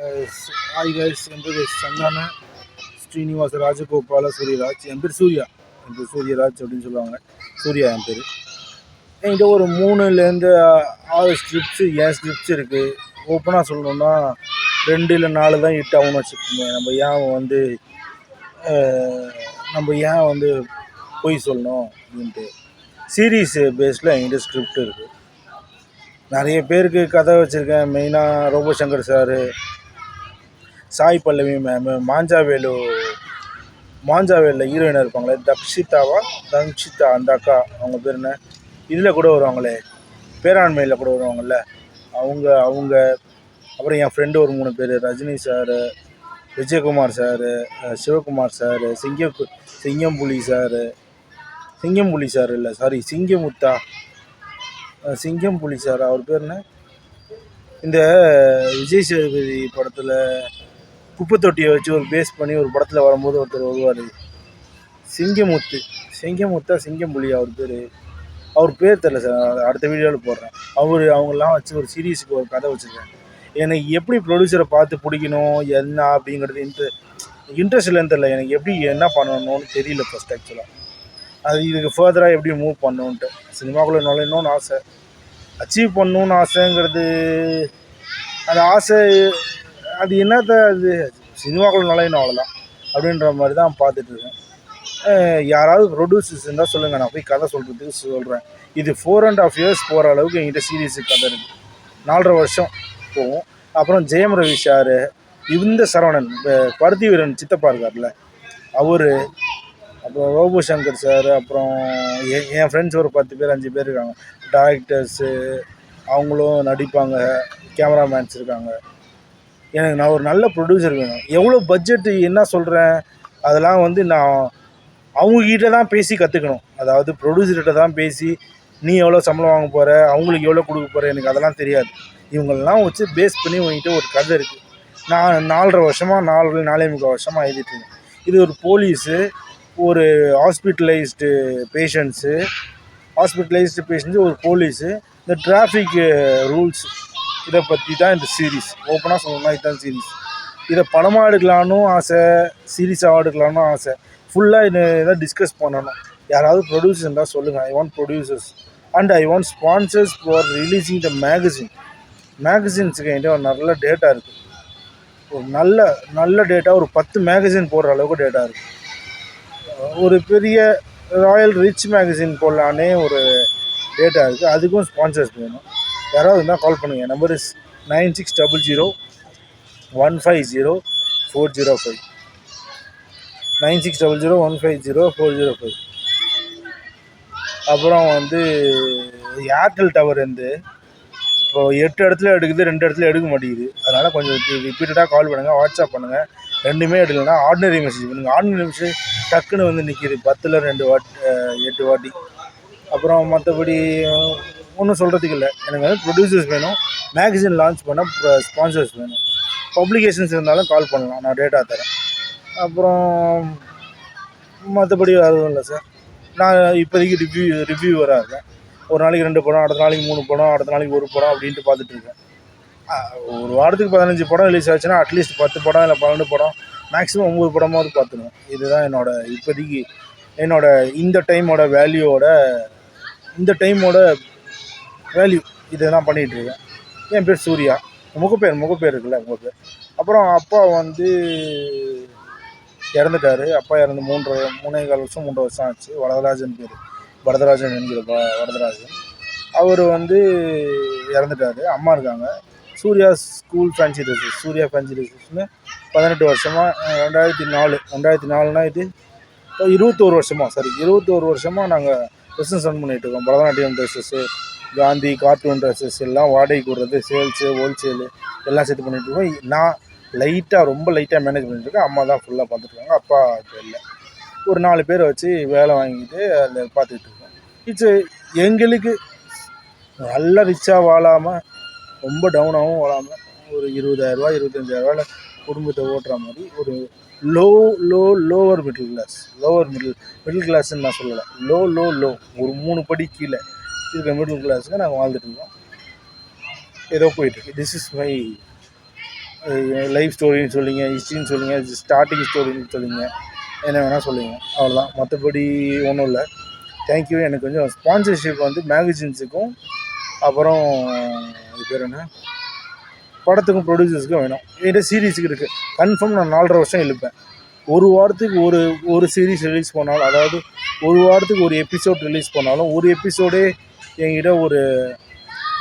Hi guys, என் பேர் சந்தான ஸ்ரீனிவாச ராஜகோபால சூரியராஜ். என் பேர் சூர்யா, என் பேர் சூரியராஜ் அப்படின்னு சொல்லுவாங்க. சூர்யா என் பேர். என்கிட்ட ஒரு 3லேருந்து 6 ஸ்கிரிப்ட்ஸு ஸ்கிரிப்ட்ஸ் இருக்குது. ஓப்பனாக சொல்லணுன்னா 2 இல்லை 4 தான் ஹிட் ஆகும்னு வச்சுக்கோங்க. நம்ம ஏன் வந்து பொய் சொல்லணும் அப்படின்ட்டு. சீரீஸ் பேஸில் என்கிட்ட ஸ்கிரிப்ட் இருக்குது. நிறைய பேருக்கு கதை வச்சுருக்கேன். மெயினாக ரோபோசங்கர் சார், சாய் பல்லவி மேமு, மாஞ்சாவேலில் ஹீரோயினாக இருப்பாங்களே, தக்ஷிதா அந்த அக்கா, அவங்க பேர் என்ன, இதில் கூட வருவாங்களே, பேராண்மையில் கூட வருவாங்கள்ல, அவங்க அப்புறம் என் ஃப்ரெண்டு ஒரு 3 பேர், Rajini sir, Vijayakumar sir, Sivakumar sir, Singampuli sir இல்லை சாரி சிங்கம்புலி சார், அவர் பேர் என்ன, இந்த விஜய் சேதுபதி படத்தில் குப்பை தொட்டியை வச்சு ஒரு பேஸ் பண்ணி ஒரு படத்தில் வரும்போது ஒருத்தர் வருவார், சிங்கம்புலி, அவர் பேர் தெரில சார், அடுத்த வீடியோவில் போடுறேன். அவங்கெல்லாம் வச்சு ஒரு சீரீஸுக்கு ஒரு கதை வச்சுருக்கேன். எனக்கு எப்படி ப்ரொடியூசரை பார்த்து பிடிக்கணும் என்ன அப்படிங்கிறது இன்ட்ரெஸ்ட் இல்லைன்னு தெரில. எனக்கு எப்படி என்ன பண்ணணும்னு தெரியல ஃபஸ்ட் ஆக்சுவலாக. அது இதுக்கு ஃபர்தராக எப்படி மூவ் பண்ணணுன்ட்டு. சினிமாக்குள்ளே நுழையணும்னு ஆசை, அச்சீவ் பண்ணணுன்னு ஆசைங்கிறது, அந்த ஆசை அது என்னத்த, அது சினிமாக்குள்ளே நுழையணும் அவ்வளோதான் அப்படின்ற மாதிரி தான் பார்த்துட்ருக்கேன். யாராவது ப்ரொடியூசர்ஸ் இருந்தால் சொல்லுங்கள், நான் போய் கதை சொல்கிறதுக்கு சொல்கிறேன். இது 4.5 years போகிற அளவுக்கு என்கிட்ட சீரியஸுக்கு கதை இருக்குது. 4.5 வருஷம் போகும். அப்புறம் ஜெயம் ரவி சார், இந்த சரவணன், பருத்தி வீரன் சித்தப்பா இருக்கார்ல அவர், அப்புறம் ரோபோசங்கர் சார், அப்புறம் என் ஃப்ரெண்ட்ஸ் ஒரு 10 பேர் 5 பேர் இருக்காங்க, டைரக்டர்ஸு, அவங்களும் நடிப்பாங்க, கேமராமேன்ஸ் இருக்காங்க. நான் ஒரு நல்ல ப்ரொடியூசர் வேணும். எவ்வளோ பட்ஜெட்டு என்ன சொல்கிறேன், அதெல்லாம் வந்து நான் அவங்கக்கிட்ட தான் பேசி கற்றுக்கணும். அதாவது ப்ரொடியூசர்கிட்ட தான் பேசி, நீ எவ்வளோ சம்பளம் வாங்க போகிற, அவங்களுக்கு எவ்வளோ கொடுக்க போகிற, எனக்கு அதெல்லாம் தெரியாது. இவங்களெலாம் வச்சு பேஸ் பண்ணி உங்ககிட்ட ஒரு கதை இருக்குது. நான் 4.5 வருஷமாக 4.25 வருஷமாக எழுதிட்டுருக்கேன். இது ஒரு போலீஸு, ஒரு ஹாஸ்பிட்டலைஸ்டு பேஷண்ட்ஸு, ஒரு போலீஸு, இந்த டிராஃபிக் ரூல்ஸ், இதை பற்றி தான் இந்த சீரீஸ். ஓப்பனாக சொல்லணும்னா இதுதான் சீரீஸ். இதை படமாக எடுக்கலான்னு ஆசை, சீரீஸாக எடுக்கலான்னு ஆசை. ஃபுல்லாக இதை டிஸ்கஸ் பண்ணணும். யாராவது ப்ரொடியூசர்ஸ் இருந்தால் சொல்லுங்கள். I want producers and I want sponsors for releasing the மேகசின்ஸுக்கு என்கிட்ட ஒரு நல்ல டேட்டா இருக்குது. ஒரு நல்ல டேட்டா, ஒரு 10 மேகசின் போடுற அளவுக்கு டேட்டா இருக்குது. ஒரு பெரிய ராயல் ரிச் மேகசின் போடலான்னே ஒரு டேட்டா இருக்குது. அதுக்கும் ஸ்பான்சர்ஸ் வேணும். யாராவது இருந்தால் கால் பண்ணுங்கள். Number is 9600150405 9600150405. அப்புறம் வந்து ஏர்டெல் டவர் வந்து இப்போது 8 இடத்துல எடுக்குது, 2 இடத்துல எடுக்க மாட்டேங்குது. அதனால் கொஞ்சம் ரிப்பீட்டடாக கால் பண்ணுங்கள், வாட்ஸ்அப் பண்ணுங்கள். ரெண்டுமே எடுக்கலைன்னா ஆர்டினரி மெசேஜ் பண்ணுங்கள். ஆர்டினரி மெசேஜ் டக்குன்னு வந்து நிற்கிது 10ல் 2 8 வாட்டி. அப்புறம் மற்றபடி ஒன்றும் சொல்கிறதுக்கு இல்லை. எனக்கு வந்து ப்ரொடியூசர்ஸ் வேணும், மேகசின் லான்ச் பண்ண ஸ்பான்சர்ஸ் வேணும். பப்ளிகேஷன்ஸ் இருந்தாலும் கால் பண்ணலாம், நான் டேட்டா தரேன். அப்புறம் மற்றபடி அதுவும் இல்லை சார். நான் இப்போதைக்கு ரிவ்யூவராக இருக்கேன். ஒரு நாளைக்கு 2 படம், அடுத்த நாளைக்கு 3 படம், அடுத்த நாளைக்கு 1 படம் அப்படின்ட்டு பார்த்துட்ருக்கேன். ஒரு வாரத்துக்கு 15 படம் ரிலீஸ் ஆச்சுன்னா அட்லீஸ்ட் 10 படம் இல்லை 12 படம், மேக்ஸிமம் 9 படமாவது பார்த்துருவேன். இதுதான் இப்போதைக்கு இந்த டைமோட வேல்யூ இதை தான் பண்ணிகிட்ருக்கேன். என் பேர் சூர்யா. முகப்பேர் இருக்குல்ல, உங்கள் பேர். அப்புறம் அப்பா வந்து இறந்துட்டார். அப்பா இறந்து 3.25 வருஷம் 3 வருஷம் ஆச்சு. வரதராஜன் என்கிற வரதராஜன். அவர் வந்து இறந்துட்டார். அம்மா இருக்காங்க. சூர்யா ஃபேன்சி ட்ரெஸ்ஸஸ்னு 18 வருஷமாக, 2004னா இது 21 வருஷமாக நாங்கள் பிஸ்னஸ் ரன் பண்ணிகிட்ருக்கோம். Bharatanatyam dresses, Gandhi cartoon dresses எல்லாம் வாடகைக்கு விடுறது, சேல்ஸு, ஹோல்சேலு எல்லாம் சேர்த்து பண்ணிகிட்ருக்கோம். நான் ரொம்ப லைட்டாக மேனேஜ் பண்ணிட்டுருக்கேன். அம்மா தான் ஃபுல்லாக பார்த்துட்ருக்காங்க. அப்பா இப்போ இல்லை. ஒரு 4 பேரை வச்சு வேலை வாங்கிட்டு அதில் பார்த்துட்ருக்கோம். எங்களுக்கு நல்லா ரிச்சாக வாழாமல், ரொம்ப டவுனாகவும் வாழாமல், ஒரு 20,000 25,000 குடும்பத்தை ஓட்டுற மாதிரி ஒரு லோவர் மிடில் கிளாஸ்ன்னு நான் சொல்லலை. லோ ஒரு 3 படி கீழே இருக்க மிடில் கிளாஸுக்கு நாங்கள் வாழ்ந்துட்டுருக்கோம். ஏதோ போயிட்டுருக்கு. திஸ் இஸ் மை லைஃப் ஸ்டோரின்னு சொல்லிங்க, ஹிஸ்ட்ரின்னு சொல்லுங்க, ஸ்டார்டிங் ஸ்டோரின்னு சொல்லிங்க, என்ன வேணால் சொல்லுங்க. அவ்வளோதான், மற்றபடி ஒன்றும் இல்லை. தேங்க்யூ. எனக்கு கொஞ்சம் ஸ்பான்சர்ஷிப் வந்து மேகசின்ஸுக்கும் அப்புறம் இது பேர் என்ன படத்துக்கும் ப்ரொடியூசர்ஸுக்கும் வேணும். என்கிட்ட சீரீஸுக்கு இருக்குது. கன்ஃபார்ம் நான் 4.5 வருஷம் இழுப்பேன். ஒரு வாரத்துக்கு ஒரு சீரீஸ் ரிலீஸ் பண்ணாலும், அதாவது ஒரு வாரத்துக்கு ஒரு எபிசோட் ரிலீஸ் பண்ணாலும், ஒரு எபிசோடே என்கிட்ட ஒரு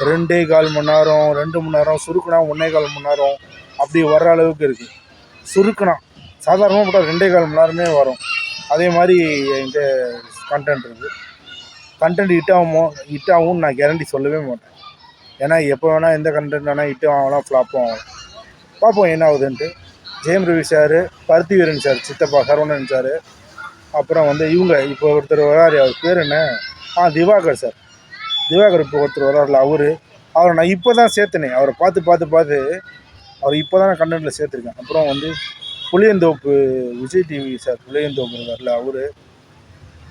2.25 மணி நேரம், 2 மணி நேரம், சுருக்குனா 1.25 மணி நேரம் அப்படி வர்ற அளவுக்கு இருக்குது. சுருக்குனா சாதாரணமாக போட்டால் 2.25 மணி நேரமே வரும். அதே மாதிரி என்கிட்ட கண்டென்ட் இருக்குது. கண்டென்ட் ஹிட்டாகும்னு நான் கேரண்டி சொல்லவே மாட்டேன். ஏன்னா எப்போ வேணால் எந்த கண்டென்ட் வேணால் ஹிட்டும் ஆகலாம், ஃப்ளாப்பும் ஆகலாம். பார்ப்போம் என்ன ஆகுதுன்ட்டு. ஜெயம் ரவி சார், பருத்தி வீரன் சார், சித்தப்பா சரவணன் சார், அப்புறம் வந்து இவங்க இப்போ ஒருத்தர் வராரு, அவர் பேர் என்ன, திவாகர் சார். திவாகர் இப்போ ஒருத்தர் வராருல, அவரை நான் இப்போ தான் சேர்த்தனே. அவரை பார்த்து அவர் இப்போ தான் நான் கண்டென்ட்டில் சேர்த்துருக்கேன். அப்புறம் வந்து புளியந்தோப்பு விஜய் டிவி சார், புளியந்தோப்பு இருக்கார்ல அவர்.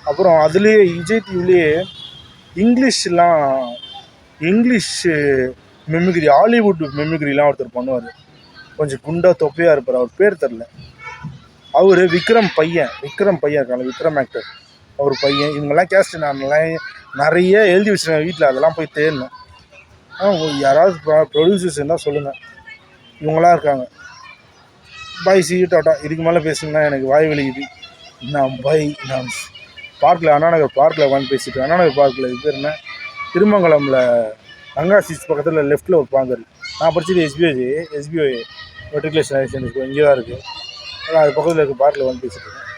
அப்புறம் அதுலேயே விஜய் டிவிலேயே இங்கிலீஷ் மெமிக்ரி, ஹாலிவுட் மெமிக்ரிலாம் ஒருத்தர் பண்ணுவார். கொஞ்சம் குண்டாக தொப்பையாக இருப்பார், அவர் பேர் தெரில. அவர் விக்ரம் பையன் இருக்காங்க, விக்ரம் ஆக்டர், அவர் பையன். இவங்கெல்லாம் கேஸ்ட்டு நான் நிறைய எழுதி வச்சுருக்கேன் வீட்டில், அதெல்லாம் போய் தேடணும். யாராவது ப்ரொடியூசர்ஸ் இருந்தால் சொல்லுங்கள். இவங்களாம் இருக்காங்க. பாய், சி யூ, டாட்டா. இதுக்கு மேலே பேசுங்கன்னா எனக்கு வாய் வலிக்குது. நான் பார்க்கில், அண்ணாநகர் பார்க்கில் உட்காந்து பேசிட்டு, அண்ணாநகர் பார்க்கில் இது பேர் என்ன, திருமங்கலமில் ரங்காசிஸ் பக்கத்தில் லெஃப்ட்டில் ஒரு பாங்கர். நான் படித்தது எஸ்பிஐ மெட்ரிகுலேஷன் இங்கே தான் இருக்குது. அதான் அது பக்கத்தில் இருக்க பார்க்கில் வந்து பேசிட்டு இருக்கேன்.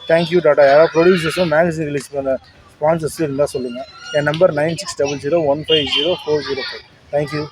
Thank you, tata. யாராவது ப்ரொடியூசர்ஸும் மேகசின் ரிலீஸ் பண்ண ஸ்பான்சர்ஸும் இருந்தால் சொல்லுங்கள். என் நம்பர் 9600150405. தேங்க்யூ.